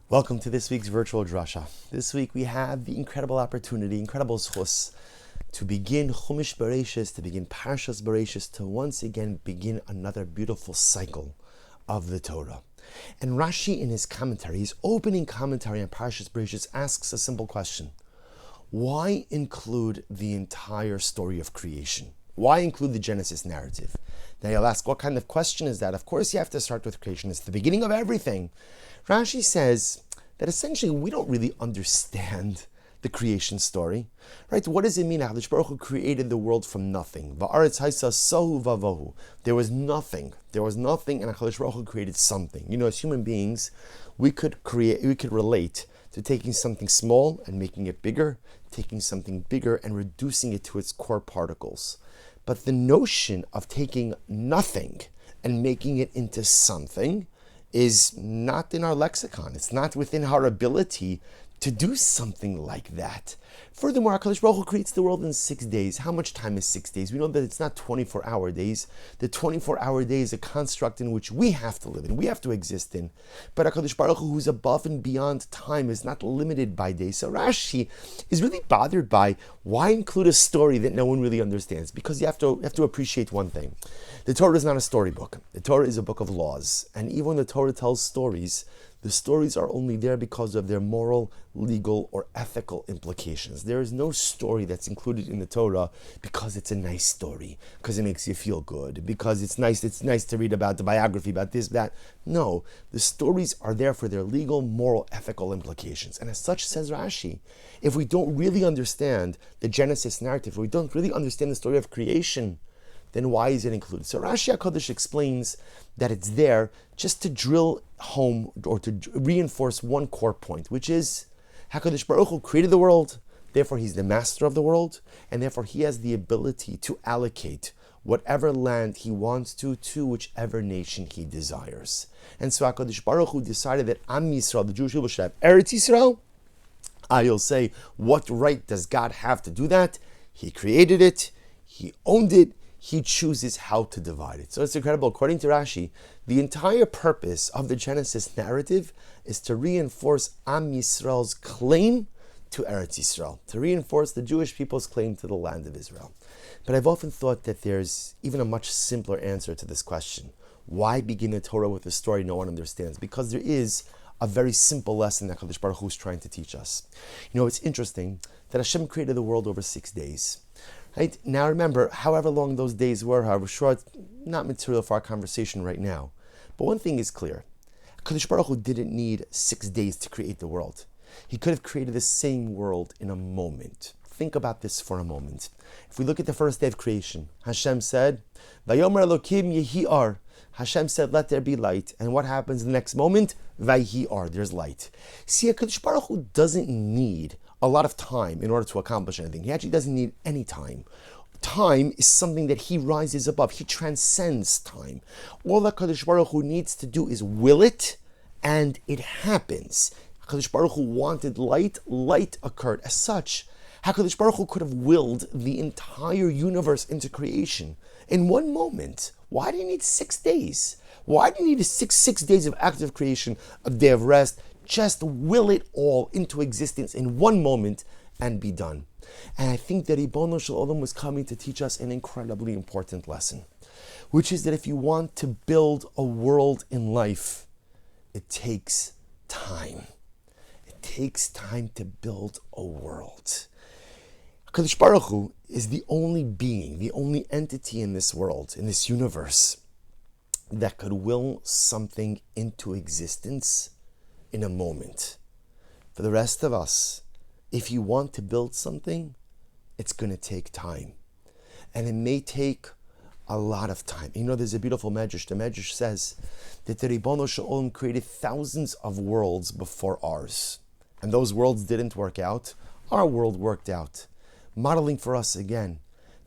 Welcome to this week's virtual Drasha. This week we have the incredible opportunity, incredible zchus, to begin Chumash Bereishis, to begin Parshas Bereishis, to once again begin another beautiful cycle of the Torah. And Rashi, in his commentary, his opening commentary on Parshas Bereishis, asks a simple question. Why include the entire story of creation? Why include the Genesis narrative? Now you'll ask, what kind of question is that? Of course you have to start with creation. It's the beginning of everything. Rashi says that essentially we don't really understand the creation story, right? What does it mean? HaKadosh Baruch Hu created the world from nothing. Va'aretz haisa sohu vavohu. There was nothing, and HaKadosh Baruch Hu created something. You know, as human beings, we could relate to taking something small and making it bigger, taking something bigger and reducing it to its core particles. But the notion of taking nothing and making it into something is not in our lexicon. It's not within our ability to do something like that. Furthermore, HaKadosh Baruch Hu creates the world in 6 days. How much time is 6 days? We know that it's not 24-hour days. The 24-hour day is a construct in which we have to live in, we have to exist in. But HaKadosh Baruch Hu, who's above and beyond time, is not limited by days. So Rashi is really bothered by why include a story that no one really understands? Because you have to appreciate one thing. The Torah is not a storybook. The Torah is a book of laws. And even when the Torah tells stories, the stories are only there because of their moral, legal, or ethical implications. There is no story that's included in the Torah because it's a nice story, because it makes you feel good, because it's nice to read about the biography, about this, that. No, the stories are there for their legal, moral, ethical implications. And as such, says Rashi, if we don't really understand the Genesis narrative, if we don't really understand the story of creation, then why is it included? So Rashi HaKadosh explains that it's there just to drill home or to reinforce one core point, which is HaKadosh Baruch Hu created the world, therefore he's the master of the world, and therefore he has the ability to allocate whatever land he wants to whichever nation he desires. And so HaKadosh Baruch Hu decided that Am Yisrael, the Jewish people, should have Eretz Yisrael. You'll say, what right does God have to do that? He created it, he owned it, he chooses how to divide it. So it's incredible. According to Rashi, the entire purpose of the Genesis narrative is to reinforce Am Yisrael's claim to Eretz Yisrael, to reinforce the Jewish people's claim to the land of Israel. But I've often thought that there's even a much simpler answer to this question. Why begin the Torah with a story no one understands? Because there is a very simple lesson that HaKadosh Baruch Hu is trying to teach us. You know, it's interesting that Hashem created the world over 6 days. Right? Now remember, however long those days were, however short, not material for our conversation right now. But one thing is clear. HaKadosh Baruch Hu didn't need 6 days to create the world. He could have created the same world in a moment. Think about this for a moment. If we look at the first day of creation, Hashem said, Vayomer Elokim yehi ar. Hashem said, let there be light. And what happens the next moment? Vayhi ar, there's light. See, HaKadosh Baruch Hu doesn't need a lot of time in order to accomplish anything. He actually doesn't need any time. Time is something that he rises above. He transcends time. All that HaKadosh Baruch Hu needs to do is will it, and it happens. HaKadosh Baruch Hu wanted light, light occurred. As such, HaKadosh Baruch Hu could have willed the entire universe into creation in one moment. Why do you need 6 days? Why do you need six days of active creation, a day of rest? Just will it all into existence in one moment and be done. And I think that Ribono Shel Olam was coming to teach us an incredibly important lesson, which is that if you want to build a world in life, it takes time. It takes time to build a world. HaKadosh Baruch Hu is the only being, the only entity in this world, in this universe, that could will something into existence in a moment. For the rest of us, if you want to build something, it's going to take time. And it may take a lot of time. You know, there's a beautiful medrash. The medrash says that the Ribono Shel Olam created thousands of worlds before ours. And those worlds didn't work out. Our world worked out. Modeling for us again,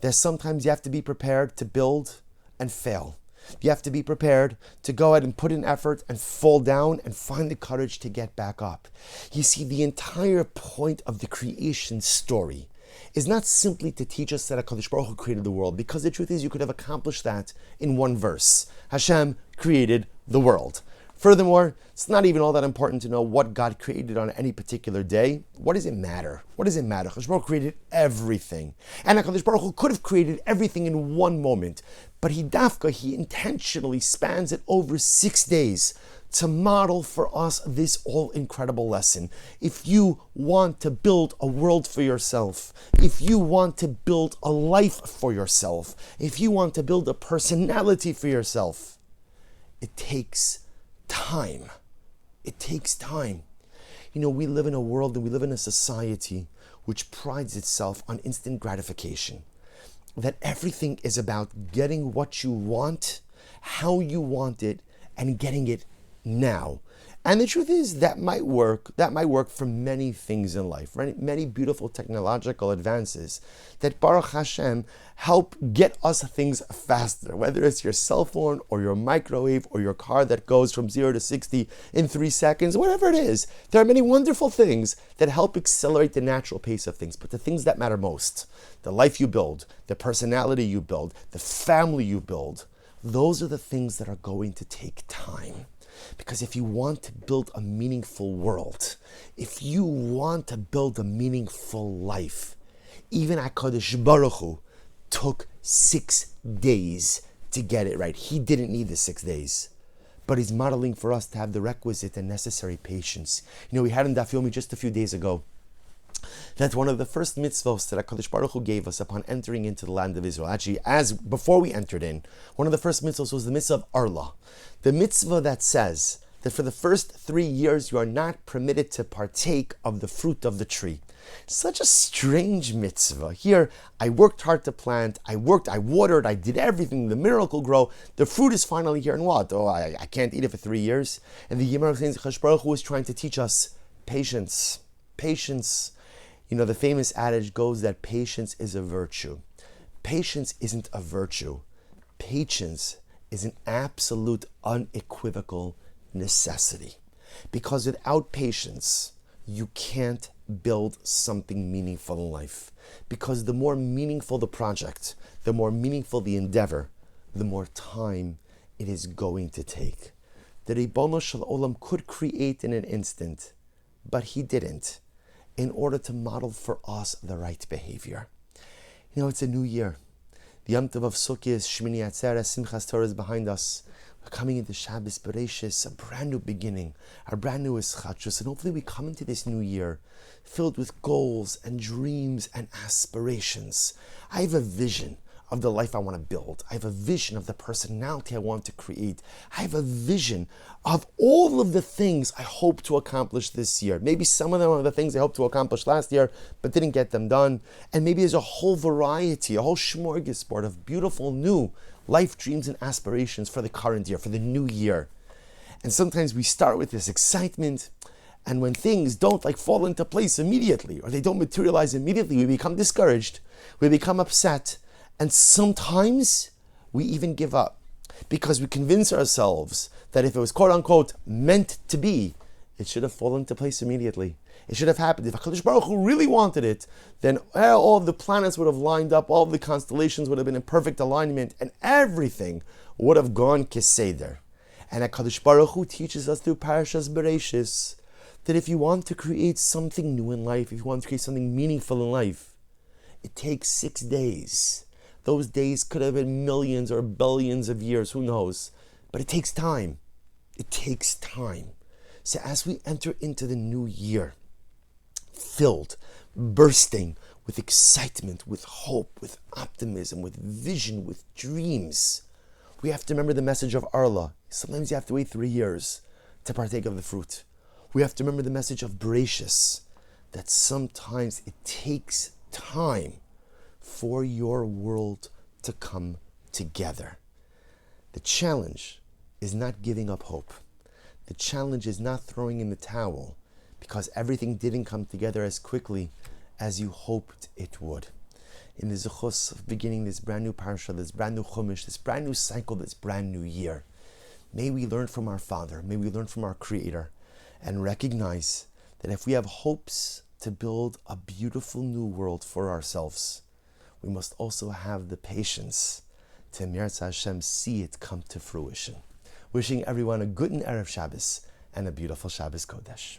that sometimes you have to be prepared to build and fail. You have to be prepared to go ahead and put in effort and fall down and find the courage to get back up. You see, the entire point of the creation story is not simply to teach us that HaKadosh Baruch Hu created the world, because the truth is you could have accomplished that in one verse. Hashem created the world. Furthermore, it's not even all that important to know what God created on any particular day. What does it matter? What does it matter? HaKadosh Baruch Hu created everything. And HaKadosh Baruch Hu could have created everything in one moment. But he intentionally spans it over 6 days to model for us this all-incredible lesson. If you want to build a world for yourself, if you want to build a life for yourself, if you want to build a personality for yourself, it takes time. It takes time. You know, we live in a world and we live in a society which prides itself on instant gratification. That everything is about getting what you want, how you want it, and getting it now. And the truth is that might work for many things in life, right? Many beautiful technological advances that Baruch Hashem help get us things faster, whether it's your cell phone or your microwave or your car that goes from 0 to 60 in 3 seconds, whatever it is. There are many wonderful things that help accelerate the natural pace of things, but the things that matter most, the life you build, the personality you build, the family you build, those are the things that are going to take time. Because if you want to build a meaningful world, if you want to build a meaningful life, even HaKadosh Baruch Hu took 6 days to get it right. He didn't need the 6 days. But he's modeling for us to have the requisite and necessary patience. You know, we had in Daf Yomi just a few days ago that one of the first mitzvahs that HaKadosh Baruch Hu gave us upon entering into the land of Israel, actually, as before we entered in, one of the first mitzvahs was the mitzvah of Arla. The mitzvah that says that for the first 3 years you are not permitted to partake of the fruit of the tree. Such a strange mitzvah. Here, I worked hard to plant, I watered, I did everything, the miracle grow, the fruit is finally here, and what? Oh, I can't eat it for 3 years. And the Gemara says HaKadosh Baruch Hu is trying to teach us patience. Patience. You know, the famous adage goes that patience is a virtue. Patience isn't a virtue. Patience is an absolute, unequivocal necessity. Because without patience, you can't build something meaningful in life. Because the more meaningful the project, the more meaningful the endeavor, the more time it is going to take. The Ribono Shel Olam could create in an instant, but he didn't, in order to model for us the right behavior. You know, it's a new year. The Yom Tov of Sukkot, Shmini Atzeres, Simchas Torah is behind us. We're coming into Shabbos Bereishis, a brand new beginning, a brand new Eschatzus, and hopefully we come into this new year filled with goals and dreams and aspirations. I have a vision of the life I want to build. I have a vision of the personality I want to create. I have a vision of all of the things I hope to accomplish this year. Maybe some of them are the things I hoped to accomplish last year, but didn't get them done. And maybe there's a whole variety, a whole smorgasbord of beautiful new life dreams and aspirations for the current year, for the new year. And sometimes we start with this excitement, and when things don't fall into place immediately, or they don't materialize immediately, we become discouraged, we become upset, and sometimes we even give up because we convince ourselves that if it was quote unquote meant to be, it should have fallen into place immediately. It should have happened. If HaKadosh Baruch Hu really wanted it, then all of the planets would have lined up, all of the constellations would have been in perfect alignment, and everything would have gone keseder. And HaKadosh Baruch Hu teaches us through Parashas Bereishis that if you want to create something new in life, if you want to create something meaningful in life, it takes 6 days. Those days could have been millions or billions of years, who knows? But it takes time. It takes time. So as we enter into the new year, filled, bursting with excitement, with hope, with optimism, with vision, with dreams, we have to remember the message of Arla. Sometimes you have to wait 3 years to partake of the fruit. We have to remember the message of Bereishis, that sometimes it takes time for your world to come together. The challenge is not giving up hope. The challenge is not throwing in the towel because everything didn't come together as quickly as you hoped it would. In the zechus of beginning this brand new parsha, this brand new chumash, this brand new cycle, this brand new year, may we learn from our Father, may we learn from our Creator, and recognize that if we have hopes to build a beautiful new world for ourselves, we must also have the patience to, Mirza Hashem, see it come to fruition. Wishing everyone a good and Erev Shabbos and a beautiful Shabbos Kodesh.